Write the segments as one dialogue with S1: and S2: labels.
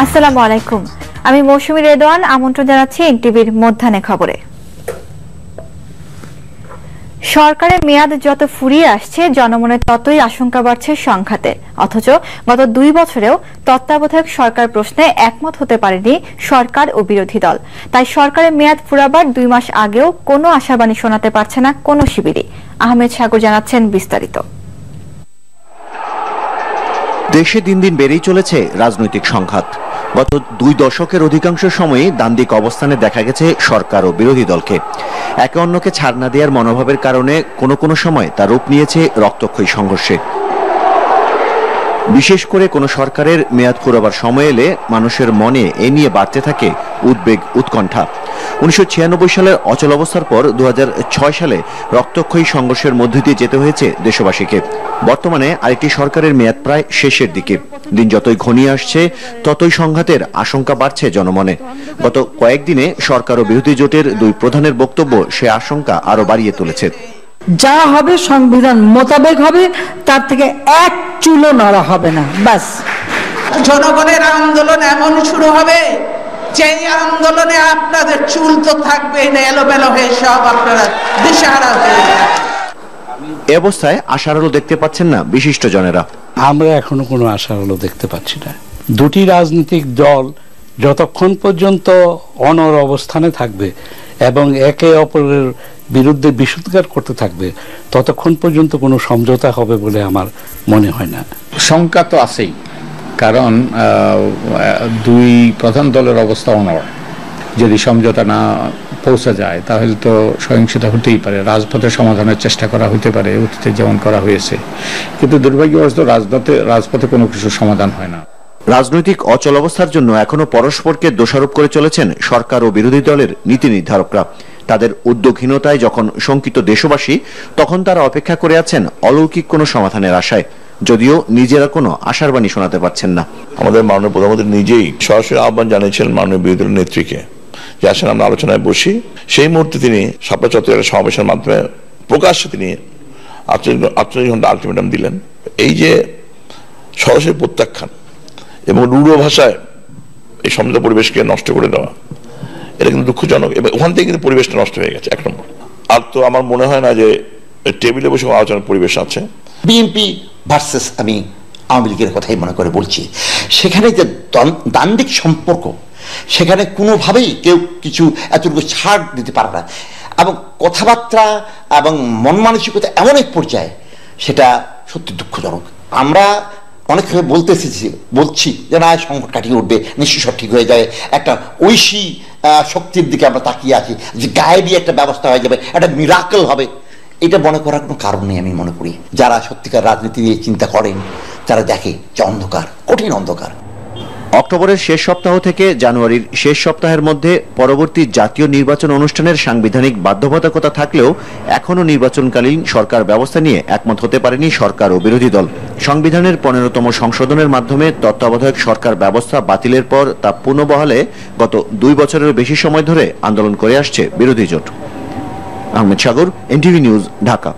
S1: আসসালামু আলাইকুম, আমি মৌসুমী রেদওয়ান। আমন্ত্রণ জানাচ্ছি এনটিভির মধ্যাহ্নে খবরে। সরকারের মেয়াদ যত ফুরিয়ে আসছে, জনমনে ততই আশঙ্কা বাড়ছে সংঘাতে। অথচ গত 2 বছরেও তত্ত্বাবধায়ক সরকার প্রশ্নে একমত হতে পারেনি সরকার ও বিরোধী দল। তাই সরকারের মেয়াদ ফুরাবার 2 মাস আগেও কোনো আশাবাণী শোনাতে পারছে না কোনো শিবিরই। আহমেদ সাগর জানাচ্ছেন বিস্তারিত।
S2: দেশে দিন দিন বেড়েই চলেছে রাজনৈতিক সংঘাত। গত 2 দশকের অধিকাংশ সময়ই দ্বান্দ্বিক অবস্থানে দেখা গেছে সরকার ও বিরোধী দলকে। একে অন্যকে ছাড় না দেওয়ার মনোভাবের কারণে কোনো সময় তা রূপ নিয়েছে রক্তক্ষয়ী সংঘর্ষে। বিশেষ করে কোনো সরকারের মেয়াদ ফুরাবার সময় এলে মানুষের মনে এ নিয়ে বাড়তে থাকে উদ্বেগ, উৎকণ্ঠা। 1996 সালের অচল অবস্থার পর 2006 সালে রক্তক্ষয়ী সংঘর্ষের মধ্য দিয়ে যেতে হয়েছে দেশবাসীকে। বর্তমানে আরেকটি সরকারের মেয়াদ প্রায় শেষের দিকে। দিন যতই ঘনিয়ে আসছে, ততই সংঘাতের আশঙ্কা বাড়ছে জনমনে। গত কয়েকদিনে সরকার ও বিরোধী জোটের 2 প্রধানের বক্তব্য সে আশঙ্কা আরো বাড়িয়ে তুলেছে।
S3: যা হবে সংবিধান মোতাবেক হবে, তার থেকে এক চুলো নড়া হবে না। ব্যাস,
S4: জনগণের আন্দোলন এমন শুরু হবে যে আন্দোলনে আপনাদের চুল তো থাকবে না, এলোমেলো হয়ে সব আপনারা দিশাহারা হয়ে যাবে।
S2: এ অবস্থায় আশার আলো দেখতে পাচ্ছেন না বিশিষ্ট জনেরা।
S5: আমরা এখনো কোনো আশার আলো দেখতে পাচ্ছি না। 2টি রাজনৈতিক দল যতক্ষণ পর্যন্ত অনড় অবস্থানে থাকবে এবং একে অপরের বিরুদ্ধে বিশুদ্ধার করতে থাকবে, ততক্ষণ পর্যন্ত কোনো সমঝোতা হবে বলে আমার মনে হয় না।
S6: শঙ্কা তো আছেই, কারণ 2 প্রধান দলের অবস্থা অনড়। যদি সমঝোতা না পৌঁছা যায় তাহলে তো সহিংসতা হতেই পারে, রাজপথে সমাধানের চেষ্টা করা হতে পারে, অতীতে যেমন করা হয়েছে। কিন্তু দুর্ভাগ্যবশত রাজপথে কোনো কিছু সমাধান হয় না।
S2: রাজনৈতিক অচল অবস্থার জন্য এখনো পরস্পরকে দোষারোপ করে চলেছেন সরকার ও বিরোধী দলের নীতি নির্ধারকরা। তাদের উদ্যোগহীনতায় যখন শঙ্কিত দেশবাসী, তখন তারা অপেক্ষা করে আছেন অলৌকিক কোনো সমাধানের আশায়, যদিও নিজেরা কোনো আশার বাণী শোনাতে পারছেন না।
S7: আমাদের মাননীয় প্রধানমন্ত্রী নিজেই সরাসরি আহ্বান জানিয়েছিলেন মাননীয় বিরোধী দলের নেত্রীকে যে আসেন আমরা আলোচনায় বসি। সেই মুহূর্তে তিনি শাপলা চত্বরের সমাবেশের মাধ্যমে প্রকাশ্যে তিনি 48 ঘন্টা আলটিমেটাম দিলেন। এই যে সরাসরি প্রত্যাখ্যান এবং রূঢ় ভাষায় এই সমঝোতা পরিবেশকে নষ্ট করে দেওয়া, এটা কিন্তু দুঃখজনক। এবং ওখান থেকে কিন্তু পরিবেশটা নষ্ট হয়ে গেছে 1 নম্বর। আর তো আমার মনে হয় না যে টেবিলে বসে আলোচনার পরিবেশ আছে।
S8: বিএনপি ভার্সেস আমি আওয়ামী লীগের কথাই মনে করে বলছি। সেখানে যে দ্বান্দ্বিক সম্পর্ক, সেখানে কোনোভাবেই কেউ কিছু এতটুকু ছাড় দিতে পারে না, এবং কথাবার্তা এবং মন মানসিকতা এমন এক পর্যায়ে, সেটা সত্যি দুঃখজনক। আমরা অনেক সময় বলছি যে না, সংকট কাটিয়ে উঠবে, নিশ্চয়ই সব ঠিক হয়ে যাবে, একটা ঐশী শক্তির দিকে আমরা তাকিয়ে আছি যে গায়েবী একটা ব্যবস্থা হয়ে যাবে, একটা মিরাকল হবে। এটা মনে করার কোনো কারণ নেই। আমি মনে করি যারা সত্যিকার রাজনীতি নিয়ে চিন্তা করেন, তারা দেখে যে অন্ধকার, কঠিন অন্ধকার।
S2: অক্টোবরের শেষ সপ্তাহ থেকে জানুয়ারির শেষ সপ্তাহের মধ্যে পরবর্তী জাতীয় নির্বাচন অনুষ্ঠানের সাংবিধানিক বাধ্যবাধকতা থাকলেও এখনও নির্বাচনকালীন সরকার ব্যবস্থা নিয়ে একমত হতে পারেনি সরকার ও বিরোধী দল। সংবিধানের 15তম সংশোধনের মাধ্যমে তত্ত্বাবধায়ক সরকার ব্যবস্থা বাতিলের পর তা পুনর্বহালে গত 2 বছরের বেশি সময় ধরে আন্দোলন করে আসছে বিরোধী জোট। আহমেদ সাগর, এনটিভি নিউজ, ঢাকা।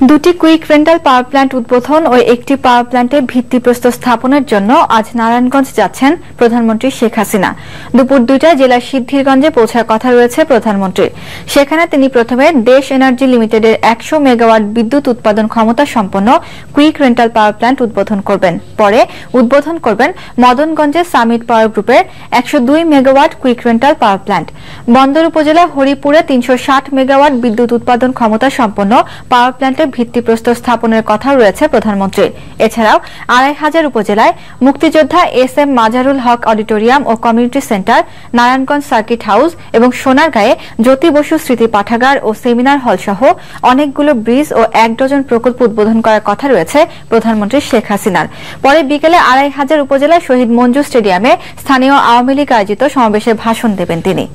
S1: 2টি কুইক রেন্টাল পাওয়ার প্ল্যান্ট উদ্বোধন ও একটি পাওয়ার প্ল্যান্টে ভিত্তিপ্রস্তর স্থাপনের জন্য আজ নারায়ণগঞ্জ যাচ্ছেন প্রধানমন্ত্রী শেখ হাসিনা। দুপুর 2টায় জেলার সিদ্ধিরগঞ্জে পৌঁছার কথা রয়েছে প্রধানমন্ত্রীর। সেখানে তিনি প্রথমে দেশ এনার্জি লিমিটেডের 100 মেগাওয়াট বিদ্যুৎ উৎপাদন ক্ষমতা সম্পন্ন কুইক রেন্টাল পাওয়ার প্ল্যান্ট উদ্বোধন করবেন। পরে উদ্বোধন করবেন মদনগঞ্জের সামিট পাওয়ার গ্রুপের 102 megawatt quick rental power plant. বন্দর উপজেলা হরিপুরে 360 মেগাওয়াট বিদ্যুৎ উৎপাদন ক্ষমতা সম্পন্ন পাওয়ার প্ল্যান্টের ভিত্তিপ্রস্তর স্থাপনের কথা রয়েছে প্রধানমন্ত্রীর। এছাড়াও ২৫০০ উপজেলায় মুক্তিযোদ্ধা SM মাজারুল হক অডিটোরিয়াম ও community centre, Narayanganj circuit house এবং সোনারগাঁয়ে জ্যোতি বসু স্মৃতি পাঠাগার ও সেমিনার হল সহ অনেকগুলো ব্রিজ ও ১ ডজন প্রকল্প উদ্বোধন করার কথা রয়েছে প্রধানমন্ত্রী শেখ হাসিনার। পরে বিকেলে ২৫০০ উপজেলায় শহীদ মঞ্জু স্টেডিয়ামে স্থানীয় আওয়ামী লীগ আয়োজিত সমাবেশে ভাষণ দেবেন তিনি।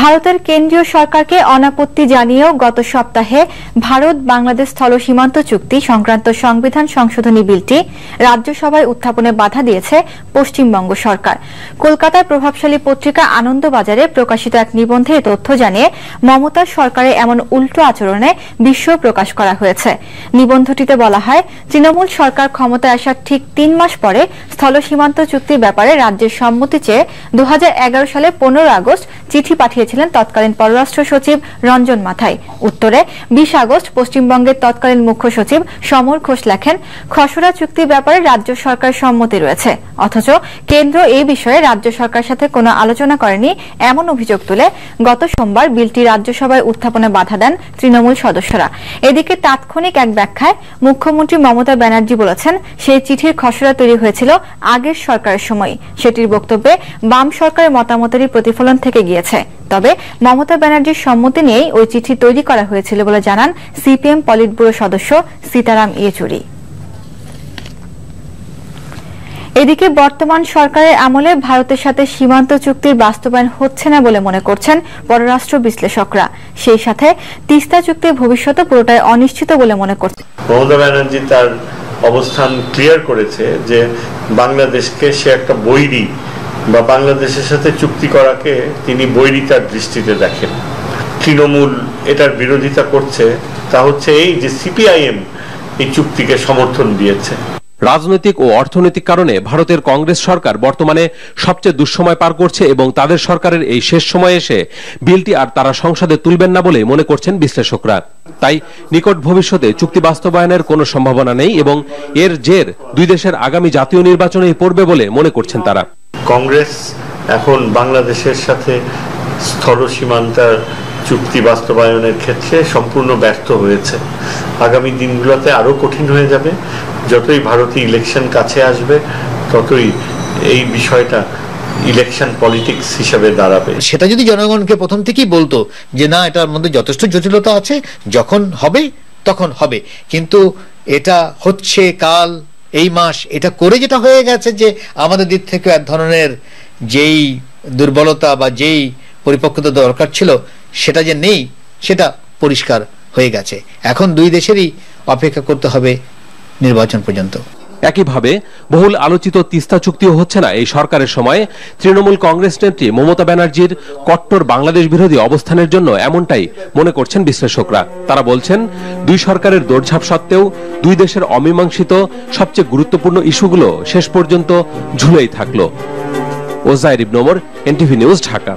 S1: ভারতের কেন্দ্রীয় সরকারকে অনাপত্তি জানিয়েও গত সপ্তাহে ভারত বাংলাদেশ স্থল সীমান্ত চুক্তি সংক্রান্ত সংবিধান সংশোধনী বিলটি রাজ্যসভায় উত্থাপনে বাধা দিয়েছে পশ্চিমবঙ্গ সরকার। কলকাতার প্রভাবশালী পত্রিকা আনন্দবাজারে প্রকাশিত এক নিবন্ধে এই তথ্য জানিয়ে মমতা সরকারের এমন উল্টো আচরণে বিস্ময় প্রকাশ করা হয়েছে। নিবন্ধটিতে বলা হয়, তৃণমূল সরকার ক্ষমতায় আসার ঠিক ৩ মাস পরে স্থল সীমান্ত চুক্তির ব্যাপারে রাজ্যের সম্মতি চেয়ে ২০১১ সালে ১৫ আগস্ট চিঠি পাঠিয়েছিলেন তৎকালীন পররাষ্ট্র সচিব রঞ্জন মাথাই। উত্তরে ২০ আগস্ট পশ্চিমবঙ্গের তৎকালীন মুখ্য সচিব সমর ঘোষ লেখেন, খসড়া চুক্তির ব্যাপারে রাজ্য সরকার সম্মতি রয়েছে, অথচ কেন্দ্র এই বিষয়ে রাজ্য সরকারের সাথে কোনো আলোচনা করেনি এমন অভিযোগ তুলে গত সোমবার বিলটি রাজ্যসভায় উত্থাপনে বাধা দেন তৃণমূল সদস্যরা। এদিকে তাৎক্ষণিক এক ব্যাখ্যায় মুখ্যমন্ত্রী মমতা ব্যানার্জি বলেছেন, সেই চিঠির খসড়া তৈরি হয়েছিল আগের সরকারের সময়। সেটির বক্তব্যে বাম সরকারের মতামতেরই প্রতিফলন থেকে গিয়েছে। তবে মমতা ব্যানার্জির সম্মতি নিয়েই ওই চিঠি তৈরি করা হয়েছিল বলে জানান সিপিএম পলিট ব্যুরো সদস্য সীতারাম ইয়েচুরি। এদিকে বর্তমান সরকারের আমলে ভারতের সাথে সীমান্ত চুক্তির বাস্তবায়ন হচ্ছে না বলে মনে করছেন পররাষ্ট্র বিশ্লেষকরা। সেই সাথে তিস্তা চুক্তির ভবিষ্যৎ পুরোটাই অনিশ্চিত বলে মনে করছেন।
S9: মমতা ব্যানার্জি তার অবস্থান ক্লিয়ার করেছে যে বাংলাদেশকে সে একটা বৈরী বা বাংলাদেশের সাথে চুক্তি করাকে তিনি বৈরিতার দৃষ্টিতে দেখেন। তৃণমূল এটার বিরোধিতা করছে, তা হচ্ছে এই যে সিপিআইএম এই চুক্তিকে সমর্থন দিয়েছে।
S10: রাজনৈতিক ও অর্থনৈতিক কারণে ভারতের কংগ্রেস সরকার বর্তমানে সবচেয়ে দুঃসময় পার করছে এবং তাদের সরকারের এই শেষ সময়ে এসে বিলটি আর তারা সংসদে তুলবেন না বলে মনে করছেন বিশ্লেষকরা। তাই নিকট ভবিষ্যতে চুক্তি বাস্তবায়নের কোনো সম্ভাবনা নেই এবং এর জের দুই দেশের আগামী জাতীয় নির্বাচনেই পড়বে বলে মনে করছেন তারা।
S9: কংগ্রেস এখন বাংলাদেশের সাথে স্থল সীমান্তের চুক্তি বাস্তবায়নের ক্ষেত্রে সম্পূর্ণ ব্যর্থ হয়েছে। আগামী দিনগুলোতে আরো কঠিন হয়ে যাবে। যতই ভারতীয় ইলেকশন কাছে আসবে ততই এই বিষয়টা ইলেকশন পলিটিক্স হিসেবে দাঁড়াবে।
S11: সেটা যদি জনগণকে প্রথম থেকেই বলতো যে না, এটার মধ্যে যথেষ্ট জটিলতা আছে, যখন হবে তখন হবে, কিন্তু এটা হচ্ছে কাল, এই মাস, এটা করে যেটা হয়ে গেছে যে আমাদের দিক থেকে এক ধরনের যেই দুর্বলতা বা যেই পরিপক্কতা দরকার ছিল সেটা যে নেই, সেটা পরিষ্কার হয়ে গেছে। এখন দুই দেশেরই অপেক্ষা করতে হবে নির্বাচন পর্যন্ত।
S10: একইভাবে বহুল আলোচিত তিস্তা চুক্তিও হচ্ছে না এই সরকারের সময়। তৃণমূল কংগ্রেস নেত্রী মমতা ব্যানার্জির কট্টর বাংলাদেশ বিরোধী অবস্থানের জন্য এমনটাই মনে করছেন বিশ্লেষকরা। তারা বলছেন, দুই সরকারের দৌড়ঝাঁপ সত্ত্বেও দুই দেশের অমীমাংসিত সবচেয়ে গুরুত্বপূর্ণ ইস্যুগুলো শেষ পর্যন্ত ঝুলেই থাকলো। ওজাইর ইবনে ওমর, এনটিভি নিউজ, ঢাকা।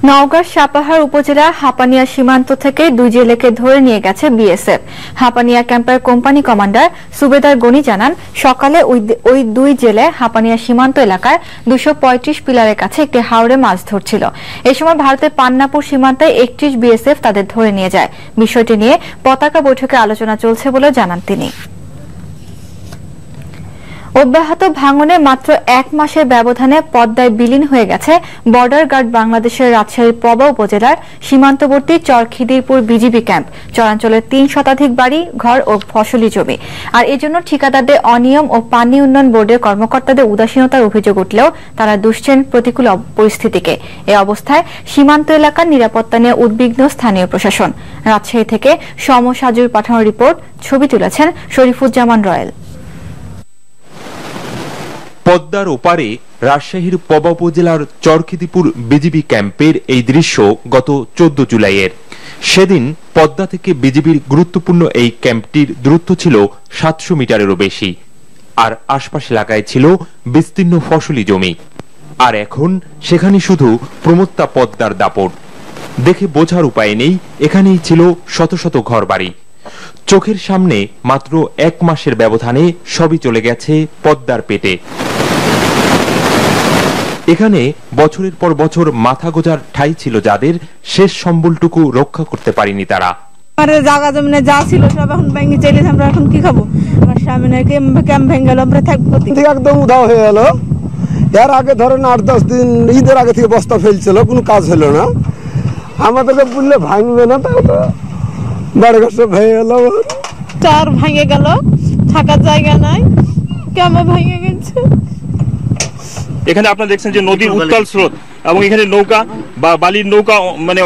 S1: নওগাঁর সাপাহার উপজেলার হাপানিয়া সীমান্ত থেকে দুই জেলেকে ধরে নিয়ে গেছে বিএসএফ। হাপানিয়া ক্যাম্পের কোম্পানি কমান্ডার সুবেদার গনি জানান, সকালে ওই দুই জেলে হাপানিয়া সীমান্ত এলাকার ২৩৫ পিলারের কাছে একটি হাওরে মাছ ধরছিল। এই সময় ভারতের পান্নাপুর সীমান্তে ৩১ বিএসএফ তাদের ধরে নিয়ে যায়। বিষয়টি নিয়ে পতাকা বৈঠকে আলোচনা চলছে বলে জানান তিনি। অব্যাহত ভাঙনে মাত্র ১ মাসের ব্যবধানে পদ্মায় বিলীন হয়ে গেছে বর্ডার গার্ড বাংলাদেশের রাজশাহীর পবা উপজেলার সীমান্তবর্তী চরখিদিরপুর বিজিবি ক্যাম্প। চরাঞ্চলের ৩ শতাধিক বাড়ি, ঘর ও ফসলি জমি। আর এজন্য ঠিকাদারদের অনিয়ম ও পানি উন্নয়ন বোর্ডের কর্মকর্তাদের উদাসীনতার অভিযোগ উঠলেও তারা দুষছেন প্রতিকূল পরিস্থিতিকে। এ অবস্থায় সীমান্ত এলাকার নিরাপত্তা নিয়ে উদ্বিগ্ন স্থানীয় প্রশাসন। রাজশাহী থেকে সম সাজুর পাঠানো রিপোর্ট, ছবি তুলেছেন শরীফুজ্জামান রয়েল।
S12: পদ্মার ওপারে রাজশাহীর পবা উপজেলার চরখিদিপুর বিজিবি ক্যাম্পের এই দৃশ্য গত 14 জুলাইয়ের। সেদিন পদ্মা থেকে বিজিবির গুরুত্বপূর্ণ এই ক্যাম্পটির দূরত্ব ছিল 700 মিটারেরও বেশি, আর আশপাশ এলাকায় ছিল বিস্তীর্ণ ফসলি জমি। আর এখন সেখানে শুধু প্রমত্তা পদ্মার দাপট। দেখে বোঝার উপায় নেই, এখানেই ছিল শত শত ঘরবাড়ি। চোখের সামনে মাত্র 1 মাসের ব্যবধানে সবই চলে গেছে পদ্মার পেটে। এখানে বছরের পর বছর মাথা গোজার ঠাঁই ছিল যাদের, শেষ সম্বলটুকু রক্ষা করতে পারেনি তারা।
S13: আমাদের জায়গা জমিনে যা ছিল সব এখন ভেঙে চলে, আমরা এখন কি খাবো? আমার সামনে ক্যাম্প ভেঙে গেল, আমরা থাকবো
S14: একদম উধাও হয়ে গেল। এর আগে ধরেন 8-10 দিন ঈদের আগে থেকে বস্তা ফেলছিল, কোনো কাজ হলো না। আমাদেরকে বললে ভাঙবে না, তাও তো বাড়ি ঘর সব ভেঙে গেল,
S13: চার ভেঙে গেল, থাকার জায়গা নাই, ক্যাম্প ভেঙে গেছে।
S15: এখানে আপনারা দেখছেন যে নদীর উত্তাল স্রোত এবং এখানে নৌকা বা বালির নৌকা মানে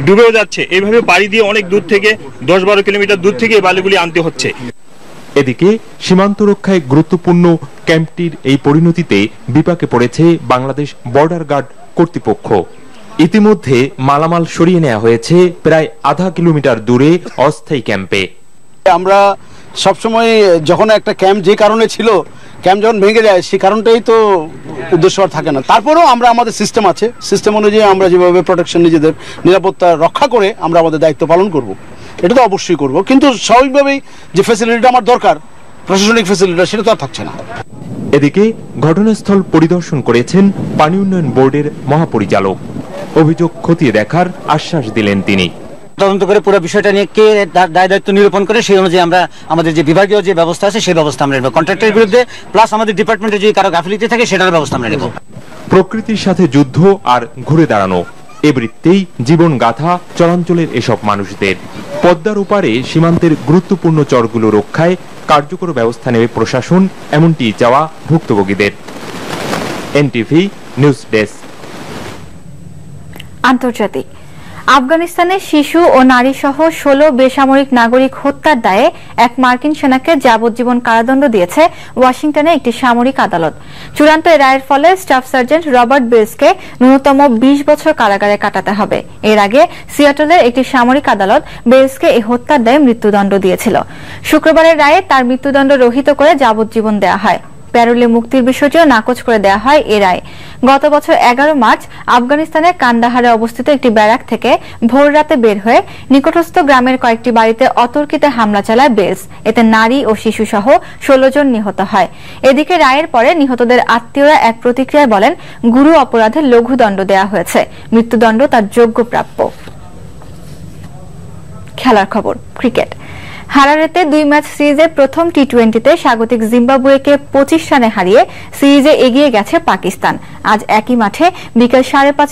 S15: ডুবেও যাচ্ছে। এইভাবে পাড়ি দিয়ে অনেক দূর থেকে 10-12 কিলোমিটার দূর থেকে এই বালিগুলি আনতে হচ্ছে।
S12: এদিকে সীমান্ত রক্ষায় গুরুত্বপূর্ণ ক্যাম্পটির এই পরিণতিতে বিপাকে পড়েছে বাংলাদেশ বর্ডার গার্ড কর্তৃপক্ষ। ইতিমধ্যে মালামাল সরিয়ে নেওয়া হয়েছে প্রায় আধা কিলোমিটার দূরে অস্থায়ী ক্যাম্পে।
S14: আমরা সবসময় যখন একটা ক্যাম্প যে কারণে ছিল, ক্যাম্প যখন ভেঙে যায় সেই কারণটাই তো উদ্দেশ্য আর থাকে না। তারপরেও আমরা আমাদের সিস্টেম আছে, সিস্টেম অনুযায়ী আমরা যেভাবে প্রোটেকশন, নিজেদের নিরাপত্তা রক্ষা করে আমরা আমাদের দায়িত্ব পালন করব, এটা তো অবশ্যই করব। কিন্তু স্বাভাবিকভাবেই যে ফ্যাসিলিটিটা আমার দরকার, প্রশাসনিক ফ্যাসিলিটি, সেটা তো আর থাকছে না।
S12: এদিকে ঘটনাস্থল পরিদর্শন করেছেন পানি উন্নয়ন বোর্ডের মহাপরিচালক। অভিযোগ খতিয়ে দেখার আশ্বাস দিলেন তিনি।
S16: তদন্ত করে পুরো বিষয়টা নিয়ে কে দায় দায়িত্ব নিরূপণ করে সেই অনুযায়ী আমরা আমাদের যে বিভাগীয় যে ব্যবস্থা আছে সেই ব্যবস্থা আমরা নেব। কন্ট্রাক্টরের বিরুদ্ধে প্লাস আমাদের ডিপার্টমেন্টে যদি কারো গাফিলতি থাকে সেটার ব্যবস্থা আমরা নেব।
S12: প্রকৃতির সাথে যুদ্ধ আর ঘুরে দাঁড়ানো, এ বৃত্তেই জীবন গাথা চরাঞ্চলের এসব মানুষদের। পদ্মার ওপারে সীমান্তের গুরুত্বপূর্ণ চরগুলো রক্ষায় কার্যকর ব্যবস্থা নেবে প্রশাসন, এমনটি চাওয়া ভুক্তভোগীদের। NTV news desk.
S1: আন্তর্জাতিক। আফগানিস্তানে শিশু ও নারী সহ 16 বেসামরিক নাগরিক হত্যার দায়ে এক মার্কিন সেনাকে যাবজ্জীবন কারাদণ্ড দিয়েছে ওয়াশিংটনে একটি সামরিক আদালত। চূড়ান্ত রায়ের ফলে স্টাফ সার্জেন্ট রবার্ট বেলসকে ন্যূনতম 20 বছর কারাগারে কাটাতে হবে। এর আগে সিয়াটলের একটি সামরিক আদালত বেলসকে এই হত্যার দায়ে মৃত্যুদণ্ড দিয়েছিল। শুক্রবারের রায়ে তার মৃত্যুদণ্ড রহিত করে যাবজ্জীবন দেওয়া হয়। প্যারোলে মুক্তির বিষয়টিও নাকচ করে দেওয়া হয় এ রায়। গত বছর 11 মার্চ আফগানিস্তানের কান্দাহারে অবস্থিত একটি ব্যারাক থেকে ভোর রাতে বের হয়ে নিকটস্থ গ্রামের কয়েকটি বাড়িতে অতর্কিতে হামলা চালায় বেলস। এতে নারী ও শিশু সহ 16 জন নিহত হয়। এদিকে রায়ের পরে নিহতদের আত্মীয়রা এক প্রতিক্রিয়ায় বলেন, গুরু অপরাধে লঘু দণ্ড দেওয়া হয়েছে, মৃত্যুদণ্ড তার যোগ্য প্রাপ্য। খেলার খবর, ক্রিকেট। হারারেতে 2 ম্যাচ সিরিজের প্রথম টি20তে স্বাগতিক জিম্বাবুয়েকে 25 রানে হারিয়ে সিরিজে এগিয়ে গেছে পাকিস্তান। আজ একই মাঠে বিকেল 5:30